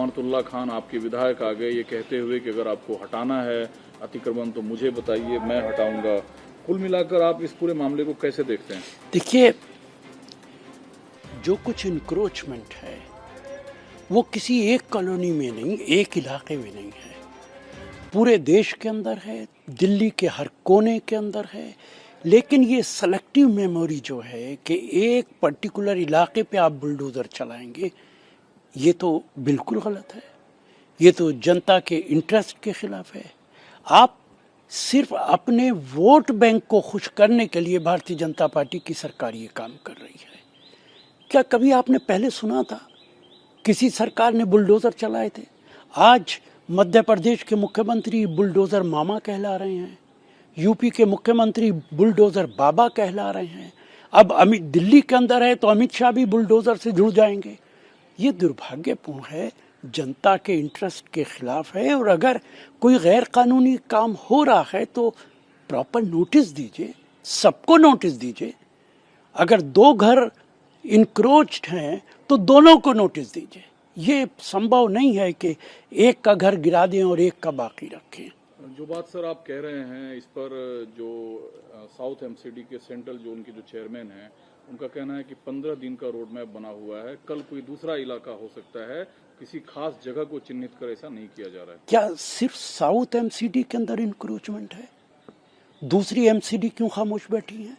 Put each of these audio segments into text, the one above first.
अमानतुल्लाह खान आपके विधायक आ गए ये कहते हुए कि अगर आपको हटाना है अतिक्रमण तो मुझे बताइए, मैं हटाऊंगा। कुल मिलाकर आप इस पूरे मामले को कैसे देखते हैं? देखिए, जो कुछ इंक्रोचमेंट है वो किसी एक कॉलोनी में नहीं, एक इलाके में नहीं है, पूरे देश के अंदर है, दिल्ली के हर कोने के अंदर है। लेकिन ये सेलेक्टिव मेमोरी जो है कि एक पर्टिकुलर इलाके पे आप बुलडोज़र चलाएंगे, ये तो बिल्कुल गलत है। ये तो जनता के इंटरेस्ट के खिलाफ है। आप सिर्फ अपने वोट बैंक को खुश करने के लिए भारतीय जनता पार्टी की सरकार ये काम कर रही है। क्या कभी आपने पहले सुना था किसी सरकार ने बुलडोज़र चलाए थे? आज मध्य प्रदेश के मुख्यमंत्री बुलडोज़र मामा कहला रहे हैं, यूपी के मुख्यमंत्री बुलडोज़र बाबा कहला रहे हैं। अब दिल्ली के अंदर है तो अमित शाह भी बुलडोज़र से जुड़ जाएंगे। ये दुर्भाग्यपूर्ण है, जनता के इंटरेस्ट के खिलाफ है। और अगर कोई गैर कानूनी काम हो रहा है तो प्रॉपर नोटिस दीजिए, सबको नोटिस दीजिए। अगर दो घर इंक्रोच्ड हैं तो दोनों को नोटिस दीजिए। ये संभव नहीं है कि एक का घर गिरा दें और एक का बाकी रखें। जो बात सर आप कह रहे हैं इस पर जो साउथ एमसीडी के सेंट्रल जोन के जो चेयरमैन हैं उनका कहना है कि 15 दिन का रोड मैप बना हुआ है, कल कोई दूसरा इलाका हो सकता है, किसी खास जगह को चिन्हित कर ऐसा नहीं किया जा रहा है। क्या सिर्फ साउथ एमसीडी के अंदर इंक्रोचमेंट है? दूसरी एमसीडी क्यों खामोश बैठी है?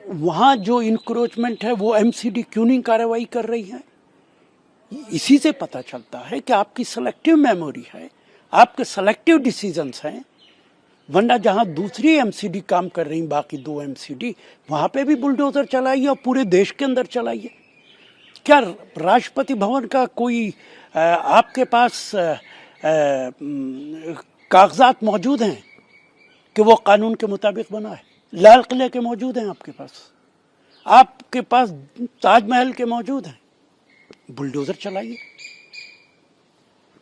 वहां जो इंक्रोचमेंट है वो एमसीडी क्यों नहीं कार्रवाई कर रही है? इसी से पता चलता है कि आपकी सेलेक्टिव मेमोरी है, आपके सेलेक्टिव डिसीजंस हैं। वरना जहां दूसरी एमसीडी काम कर रही, बाकी दो एमसीडी, वहां पे भी बुलडोजर चलाइए और पूरे देश के अंदर चलाइए। क्या राष्ट्रपति भवन का कोई आपके पास कागजात मौजूद हैं कि वो कानून के मुताबिक बना है? लाल किले के मौजूद हैं आपके पास ताजमहल के मौजूद हैं। बुलडोजर चलाइए।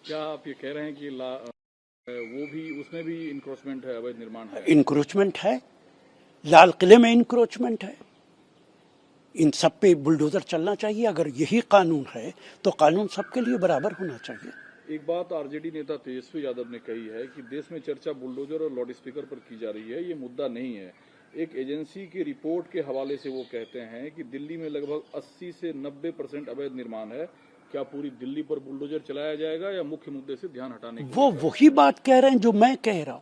क्या आप ये कह रहे हैं कि वो भी उसमें भी इंक्रोचमेंट है, अवैध निर्माण है? इंक्रोचमेंट है, लाल किले में इंक्रोचमेंट है। इन सब पे बुलडोजर चलना चाहिए। अगर यही कानून है तो कानून सबके लिए बराबर होना चाहिए। एक बात आरजेडी नेता तेजस्वी यादव ने कही है कि देश में चर्चा बुलडोजर और लाउड स्पीकर पर की जा रही है, ये मुद्दा नहीं है। एक एजेंसी की रिपोर्ट के हवाले से वो कहते हैं कि दिल्ली में लगभग 80 से 90% अवैध निर्माण है। क्या पूरी दिल्ली पर बुलडोजर चलाया जाएगा या मुख्य मुद्दे से ध्यान हटाने की? वो वही बात कह रहे हैं जो मैं कह रहा हूं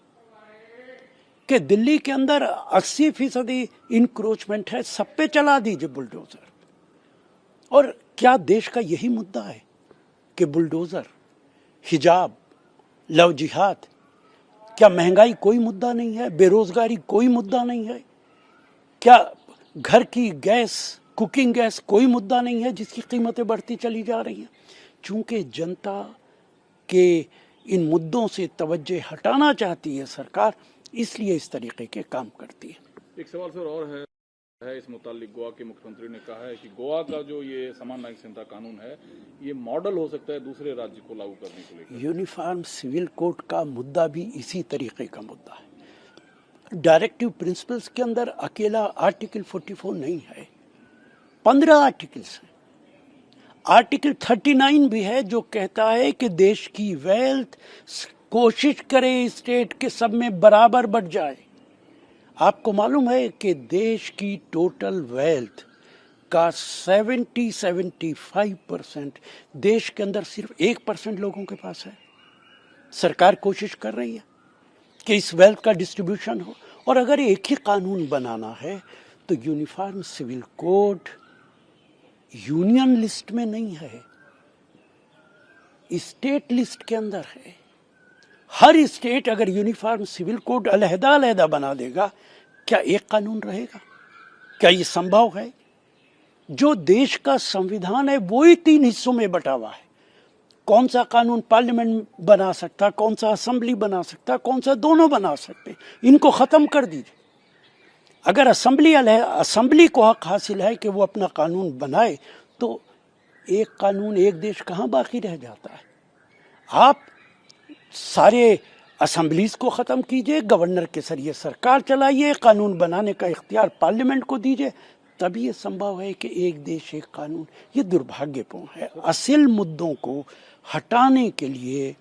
कि दिल्ली के अंदर 80% इंक्रोचमेंट है, सब पे चला दीजिए बुलडोजर। और क्या देश का यही मुद्दा है कि बुलडोजर, हिजाब, लव जिहाद? क्या महंगाई कोई मुद्दा नहीं है? बेरोजगारी कोई मुद्दा नहीं है? क्या घर की गैस, कुकिंग गैस कोई मुद्दा नहीं है जिसकी कीमतें बढ़ती चली जा रही हैं? चूंकि जनता के इन मुद्दों से तवज्जो हटाना चाहती है सरकार, इसलिए इस तरीके के काम करती है। एक सवाल सर और है इस मुतालिक। गोवा के मुख्यमंत्री ने कहा है कि गोवा का जो ये समान नागरिक संहिता कानून है ये मॉडल हो सकता है दूसरे राज्य को लागू करने को लेकर। यूनिफॉर्म सिविल कोड का मुद्दा भी इसी तरीके का मुद्दा है। डायरेक्टिव प्रिंसिपल्स के अंदर अकेला आर्टिकल 44 नहीं है, 15 आर्टिकल्स हैं। आर्टिकल 39 भी है जो कहता है कि देश की वेल्थ कोशिश करे स्टेट के सब में बराबर बढ़ जाए। आपको मालूम है कि देश की टोटल वेल्थ का 70-75% देश के अंदर सिर्फ 1% लोगों के पास है। सरकार कोशिश कर रही है कि इस वेल्थ का डिस्ट्रीब्यूशन हो। और अगर एक ही कानून बनाना है तो uniform civil code union list में नहीं है, स्टेट लिस्ट के अंदर है। हर स्टेट अगर यूनिफॉर्म सिविल कोड अलहदा बना देगा, क्या एक कानून रहेगा? क्या ये संभव है? जो देश का संविधान है वो ही 3 हिस्सों में बटा हुआ है। कौन सा कानून पार्लियामेंट बना सकता, कौन सा असेंबली बना सकता, कौन सा दोनों बना सकते? इनको खत्म कर दीजिए। अगर असेंबली को हक हासिल है कि वो अपना कानून बनाए तो एक कानून, एक देश कहाँ बाकी रह जाता है? आप सारे असेंबलीज को ख़त्म कीजिए, गवर्नर के जरिए सरकार चलाइए, कानून बनाने का इख्तियार पार्लियामेंट को दीजिए, तभी ये संभव है कि एक देश एक कानून, ये दुर्भाग्यपूर्ण है। असल मुद्दों को हटाने के लिए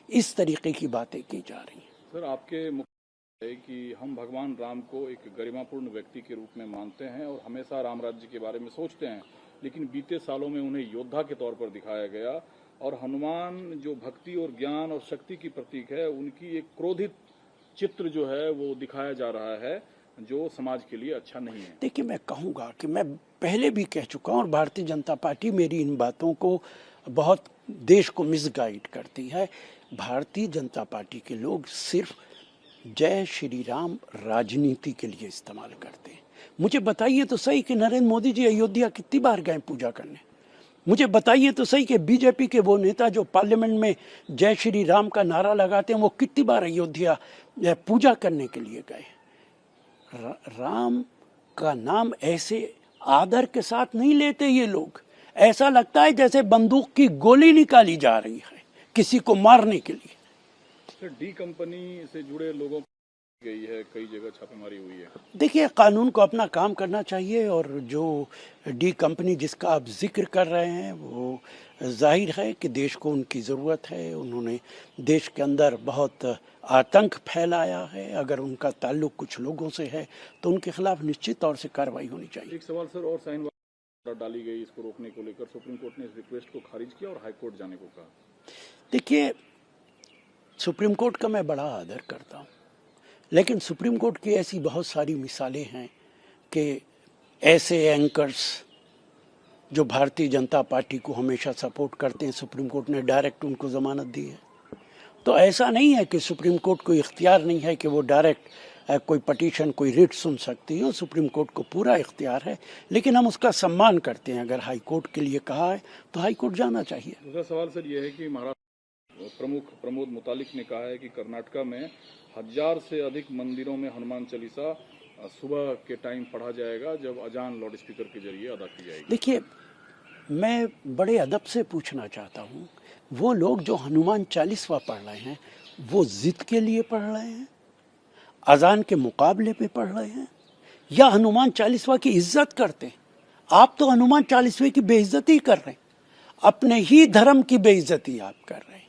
इस तरीके की बातें की जा रही हैं। सर, आपके मुख्य है कि हम भगवान राम को एक गरिमापूर्ण व्यक्ति के रूप में मानते हैं और हमेशा राम राज्य के बारे में सोचते हैं, लेकिन बीते सालों में उन्हें योद्धा के तौर पर दिखाया गया और हनुमान जो भक्ति और ज्ञान और शक्ति की प्रतीक है, उनकी एक क्रोधित चित्र जो है वो दिखाया जा रहा है, जो समाज के लिए अच्छा नहीं है। देखिए, मैं कहूँगा कि मैं पहले भी कह चुका हूँ और भारतीय जनता पार्टी मेरी इन बातों को बहुत देश को मिसगाइड करती है। भारतीय जनता पार्टी के लोग सिर्फ जय श्री राम राजनीति के लिए इस्तेमाल करते हैं। मुझे बताइए तो सही कि नरेंद्र मोदी जी अयोध्या कितनी बार गए पूजा करने? मुझे बताइए तो सही कि बीजेपी के वो नेता जो पार्लियामेंट में जय श्री राम का नारा लगाते हैं, वो कितनी बार अयोध्या पूजा करने के लिए गए? राम का नाम ऐसे आदर के साथ नहीं लेते ये लोग। ऐसा लगता है जैसे बंदूक की गोली निकाली जा रही है किसी को मारने के लिए। सर, डी कंपनी से जुड़े लोगों की गई है, कई जगह छापेमारी हुई है। देखिए, कानून को अपना काम करना चाहिए और जो डी कंपनी जिसका आप जिक्र कर रहे हैं, वो जाहिर है कि देश को उनकी ज़रूरत है। उन्होंने देश के अंदर बहुत आतंक फैलाया है। अगर उनका ताल्लुक कुछ लोगों से है तो उनके खिलाफ निश्चित तौर से कार्रवाई होनी चाहिए। एक सवाल सर और, साइन डाली गई इसको रोकने को लेकर, सुप्रीम कोर्ट ने इस रिक्वेस्ट को खारिज किया और हाई कोर्ट जाने को कहा। देखिए, सुप्रीम कोर्ट का मैं बड़ा आदर करता हूँ, लेकिन सुप्रीम कोर्ट की ऐसी बहुत सारी मिसालें हैं कि ऐसे एंकर्स जो भारतीय जनता पार्टी को हमेशा सपोर्ट करते हैं, सुप्रीम कोर्ट ने डायरेक्ट उनको ज़मानत दी है। तो ऐसा नहीं है कि सुप्रीम कोर्ट को इख्तियार नहीं है कि वो डायरेक्ट कोई पटिशन, कोई रिट सुन सकती है। सुप्रीम कोर्ट को पूरा इख्तियार है, लेकिन हम उसका सम्मान करते हैं। अगर हाई कोर्ट के लिए कहा है तो हाई कोर्ट जाना चाहिए। दूसरा सवाल सर ये है कि महाराष्ट्र प्रमुख प्रमोद मुतालिक ने कहा है कि कर्नाटका में 1000 से अधिक मंदिरों में हनुमान चालीसा सुबह के टाइम पढ़ा जाएगा, जब अजान लाउड स्पीकर के जरिए अदा की जाएगी। देखिए, मैं बड़े अदब से पूछना चाहता हूँ, वो लोग जो हनुमान चालीसवा पढ़ रहे हैं, वो जिद के लिए पढ़ रहे हैं, अजान के मुकाबले पे पढ़ रहे हैं, या हनुमान चालीसवा की इज्जत करते हैं? आप तो हनुमान चालीसवे की बेइज्जती कर रहे हैं, अपने ही धर्म की बेइज्जती आप कर रहे हैं।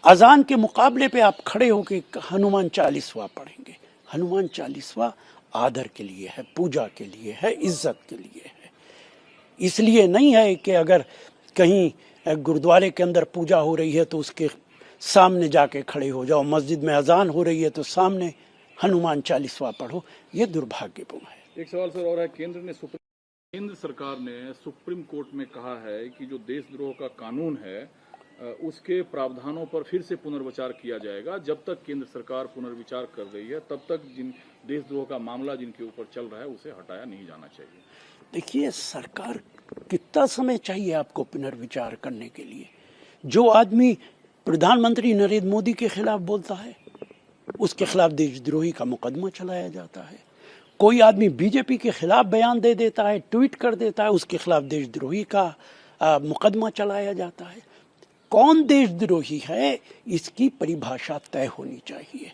अजान के मुकाबले पे आप खड़े होकर हनुमान चालीसवा पढ़ेंगे। हनुमान चालीसवा आदर के लिए है, पूजा के लिए है, इज्जत के लिए है। इसलिए नहीं है कि अगर कहीं गुरुद्वारे के अंदर पूजा हो रही है तो उसके सामने जाके खड़े हो जाओ, मस्जिद में अजान हो रही है तो सामने हनुमान चालीसवा पढ़ो। ये दुर्भाग्यपूर्ण है। एक सवाल सर और है, केंद्र सरकार ने सुप्रीम कोर्ट में कहा है कि जो देशद्रोह का कानून है उसके प्रावधानों पर फिर से पुनर्विचार किया जाएगा। जब तक केंद्र सरकार पुनर्विचार कर रही है, तब तक जिन देशद्रोह का मामला जिनके ऊपर चल रहा है उसे हटाया नहीं जाना चाहिए। देखिए, सरकार कितना समय चाहिए आपको पुनर्विचार करने के लिए? जो आदमी प्रधानमंत्री नरेंद्र मोदी के खिलाफ बोलता है, उसके खिलाफ देशद्रोही का मुकदमा चलाया जाता है। कोई आदमी बीजेपी के खिलाफ बयान दे देता है, ट्वीट कर देता है, उसके खिलाफ देशद्रोही का मुकदमा चलाया जाता है। कौन देशद्रोही है, इसकी परिभाषा तय होनी चाहिए।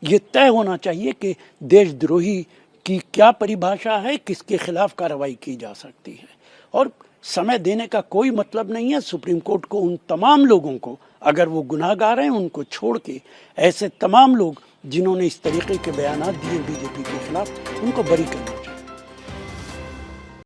ये तय होना चाहिए कि देशद्रोही की क्या परिभाषा है, किसके खिलाफ कार्रवाई की जा सकती है। और समय देने का कोई मतलब नहीं है। सुप्रीम कोर्ट को उन तमाम लोगों को, अगर वो गुनाहगार हैं, उनको छोड़ के ऐसे तमाम लोग जिन्होंने इस तरीके के बयान दिए बीजेपी के खिलाफ, उनको बरी करना।